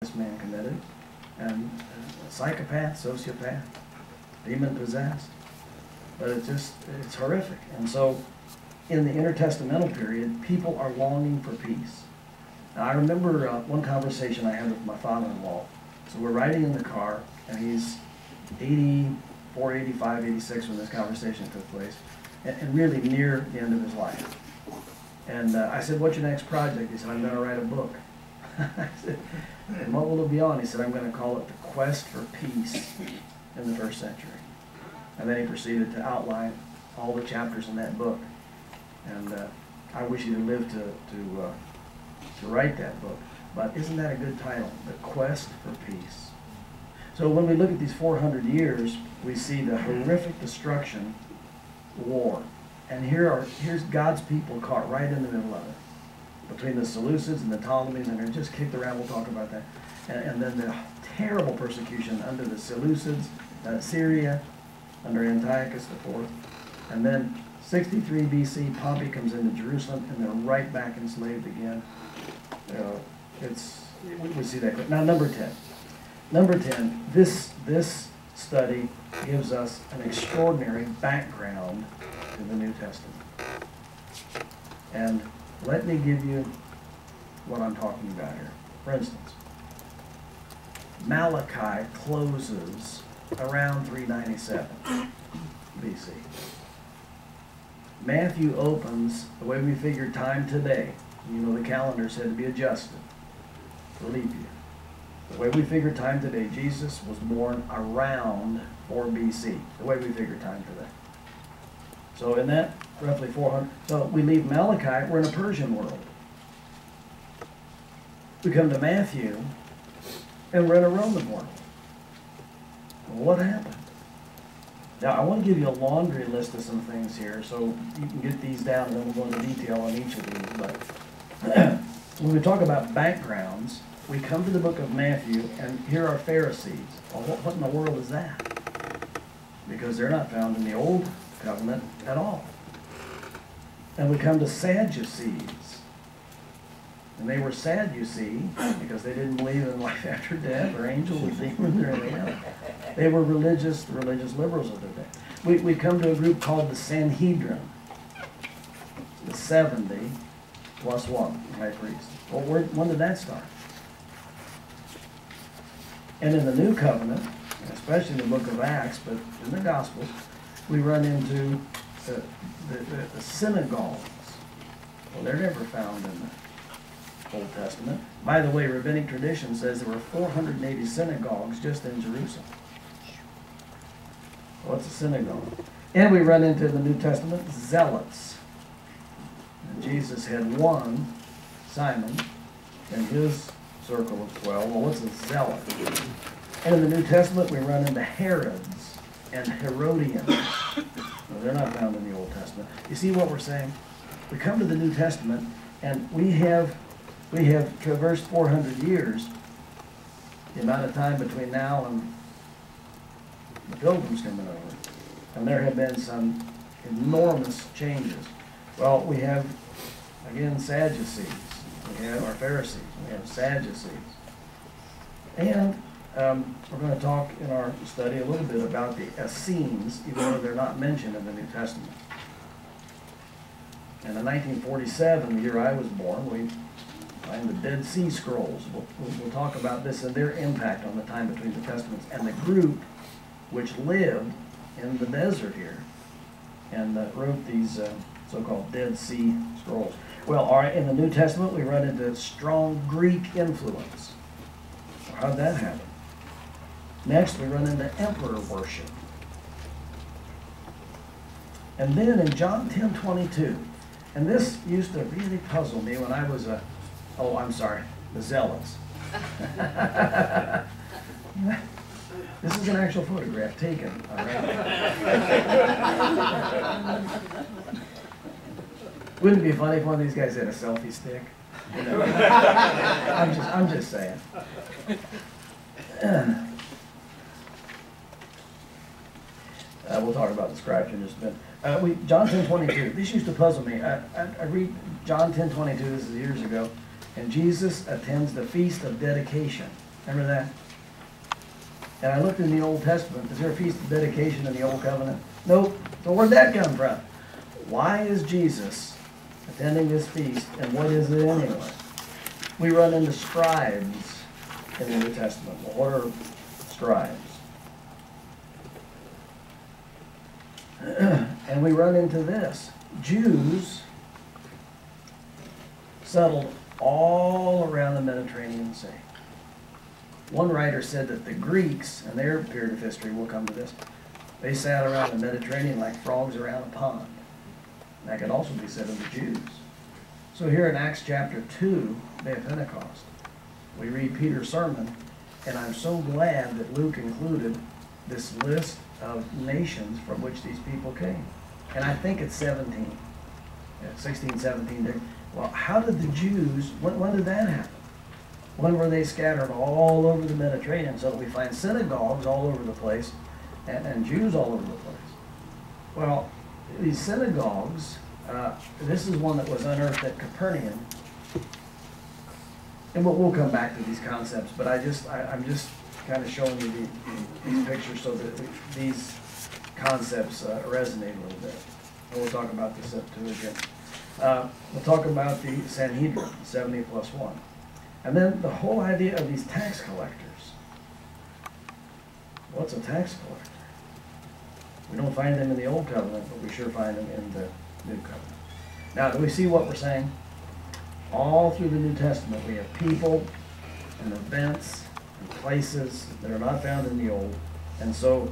this man committed, and a psychopath, sociopath, demon-possessed. But it's horrific. And so in the intertestamental period, people are longing for peace. Now, I remember one conversation I had with my father-in-law. So we're riding in the car, and he's 84, 85, 86 when this conversation took place, and really near the end of his life. And I said, "What's your next project?" He said, "I'm going to write a book." I said, "And what will it be on?" He said, "I'm going to call it The Quest for Peace in the First Century." And then he proceeded to outline all the chapters in that book. And I wish he'd have lived to write that book. But isn't that a good title? The Quest for Peace. So when we look at these 400 years, we see the horrific destruction, war. And here's God's people caught right in the middle of it. Between the Seleucids and the Ptolemies, and they're just kicked around, we'll talk about that. And then the terrible persecution under the Seleucids, Syria, under Antiochus IV. And then 63 BC, Pompey comes into Jerusalem, and they're right back enslaved again. We see that. Now, number 10. Number 10, this study gives us an extraordinary background to the New Testament. And let me give you what I'm talking about here. For instance, Malachi closes around 397 BC. Matthew opens the way we figure time today. You know, the calendars had to be adjusted for leap year. The way we figure time today, Jesus was born around 4 BC, the way we figure time today. So in that, roughly 400. So we leave Malachi, we're in a Persian world. We come to Matthew, and we're in a Roman world. Well, what happened? Now, I want to give you a laundry list of some things here, so you can get these down, and then we'll go into detail on each of these. But when we talk about backgrounds, we come to the book of Matthew, and here are Pharisees. Well, what in the world is that? Because they're not found in the Old Covenant at all. And we come to Sadducees. And they were sad, you see, because they didn't believe in life after death or angels or demons or anything else. They were the religious liberals of their day. We come to a group called the Sanhedrin. The 70 plus 1, high priest. Well, when did that start? And in the New Covenant, especially in the book of Acts, but in the Gospels, we run into the synagogues. Well, they're never found in the Old Testament. By the way, rabbinic tradition says there were 480 synagogues just in Jerusalem. What's a synagogue? And we run into the New Testament zealots. And Jesus had one, Simon, in his circle of 12. Well, what's a zealot? And in the New Testament, we run into Herods and Herodians. Well, they're not found in the Old Testament. You see what we're saying? We come to the New Testament, and we have traversed 400 years, the amount of time between now and the Pilgrims coming over. And there have been some enormous changes. Well, we have, again, Sadducees. We have our Pharisees. We have Sadducees. And we're going to talk in our study a little bit about the Essenes, even though they're not mentioned in the New Testament. And in 1947, the year I was born, we find the Dead Sea Scrolls. We'll talk about this and their impact on the time between the Testaments. And the group which lived in the desert here and wrote these so-called Dead Sea Scrolls. Well, all right, in the New Testament, we run into strong Greek influence. So how'd that happen? Next, we run into emperor worship. And then in John 10:22, and this used to really puzzle me when I was the Zealots. This is an actual photograph taken, all right? Wouldn't it be funny if one of these guys had a selfie stick? You know? I'm just saying. We'll talk about the scribes in just a minute. John 10:22. This used to puzzle me. I read John 10:22. This is years ago, and Jesus attends the feast of dedication. Remember that? And I looked in the Old Testament. Is there a feast of dedication in the Old Covenant? Nope. So where'd that come from? Why is Jesus attending this feast, and what is it anyway? We run into scribes in the New Testament. Well, what are scribes? And we run into this. Jews settled all around the Mediterranean Sea. One writer said that the Greeks, in their period of history, we'll come to this, they sat around the Mediterranean like frogs around a pond. That could also be said of the Jews. So here in Acts chapter 2, day of Pentecost, we read Peter's sermon, and I'm so glad that Luke included this list of nations from which these people came. And I think it's 17. 16, 17. Well, how did the Jews, when did that happen? When were they scattered all over the Mediterranean? So that we find synagogues all over the place and Jews all over the place. Well, these synagogues, this is one that was unearthed at Capernaum. And we'll come back to these concepts, but I'm just kind of showing you these pictures so that these concepts resonate a little bit. And we'll talk about the Septuagint. We'll talk about the Sanhedrin, 70 plus 1. And then the whole idea of these tax collectors. What's a tax collector? We don't find them in the Old Covenant, but we sure find them in the New Covenant. Now, do we see what we're saying? All through the New Testament, we have people and events and places that are not found in the Old. And so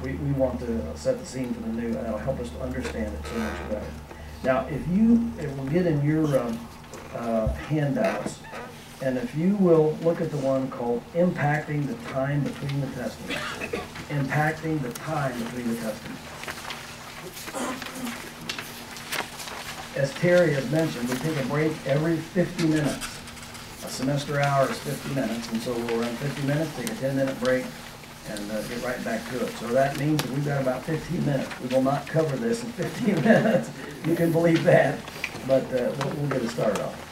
we want to set the scene for the new, and that'll help us to understand it so much better. Now, it will get in your handouts, and if you will look at the one called Impacting the Time Between the Testaments. Impacting the Time Between the Testaments. As Terry has mentioned, we take a break every 50 minutes. A semester hour is 50 minutes, and so we'll run 50 minutes, take a 10-minute break, and get right back to it. So that means that we've got about 15 minutes. We will not cover this in 15 minutes. You can believe that, but we'll get it started off.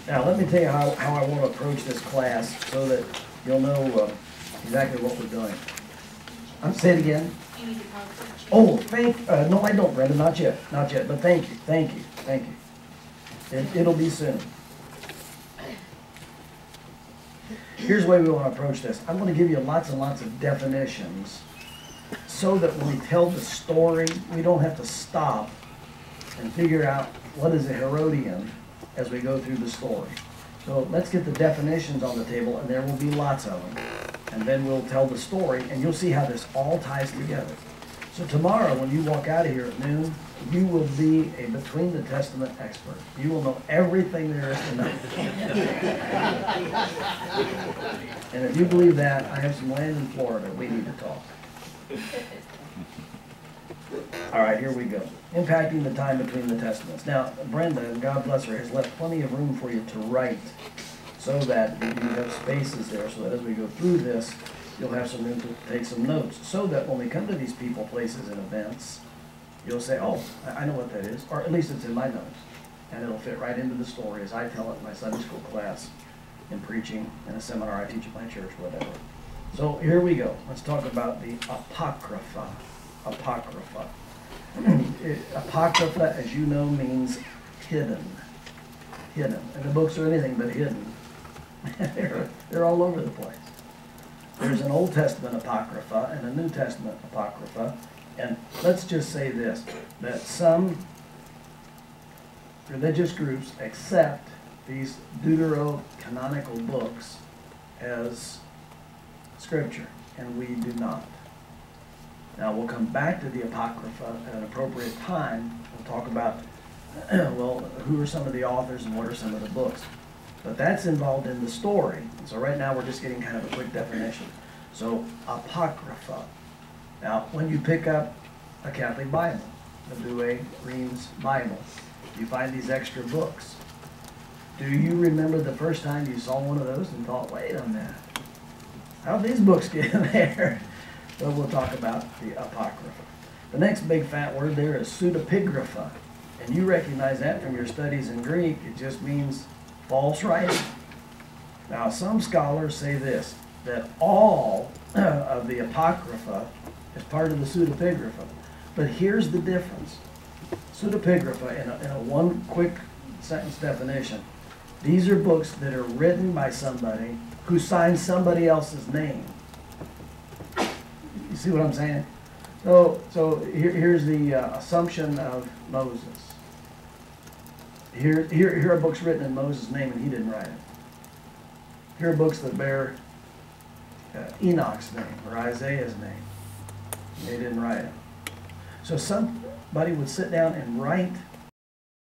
Now, let me tell you how I want to approach this class so that you'll know exactly what we're doing. Say it again. You need to call Oh, no, I don't, Brenda, not yet, but thank you. It'll be soon. Here's the way we want to approach this. I'm going to give you lots and lots of definitions so that when we tell the story, we don't have to stop and figure out what is a Herodian as we go through the story. So let's get the definitions on the table, and there will be lots of them. And then we'll tell the story, and you'll see how this all ties together. So tomorrow, when you walk out of here at noon, you will be a Between the Testament expert. You will know everything there is to know. And if you believe that, I have some land in Florida. We need to talk. All right, here we go. Impacting the time between the Testaments. Now, Brenda, God bless her, has left plenty of room for you to write so that you have spaces there so that as we go through this, you'll have some room to take some notes so that when we come to these people, places, and events, you'll say, oh, I know what that is, or at least it's in my notes. And it'll fit right into the story as I tell it in my Sunday school class, in preaching, in a seminar I teach at my church, whatever. So here we go. Let's talk about the Apocrypha. Apocrypha. Apocrypha, as you know, means hidden. Hidden. And the books are anything but hidden. They're all over the place. There's an Old Testament Apocrypha and a New Testament Apocrypha. And let's just say this, that some religious groups accept these deuterocanonical books as scripture, and we do not. Now, we'll come back to the Apocrypha at an appropriate time. We'll talk about, well, who are some of the authors and what are some of the books. But that's involved in the story. So right now we're just getting kind of a quick definition. So, Apocrypha. Now, when you pick up a Catholic Bible, the Douay-Rheims Bible, you find these extra books. Do you remember the first time you saw one of those and thought, wait a minute, how did these books get in there? So we'll talk about the Apocrypha. The next big fat word there is pseudepigrapha. And you recognize that from your studies in Greek. It just means false writing. Now, some scholars say this, that all of the Apocrypha is part of the pseudepigrapha. But here's the difference. Pseudepigrapha, in a one quick sentence definition, these are books that are written by somebody who signs somebody else's name. You see what I'm saying? So here's the assumption of Moses. Here are books written in Moses' name and he didn't write it. Here are books that bear Enoch's name or Isaiah's name. They didn't write it. So somebody would sit down and write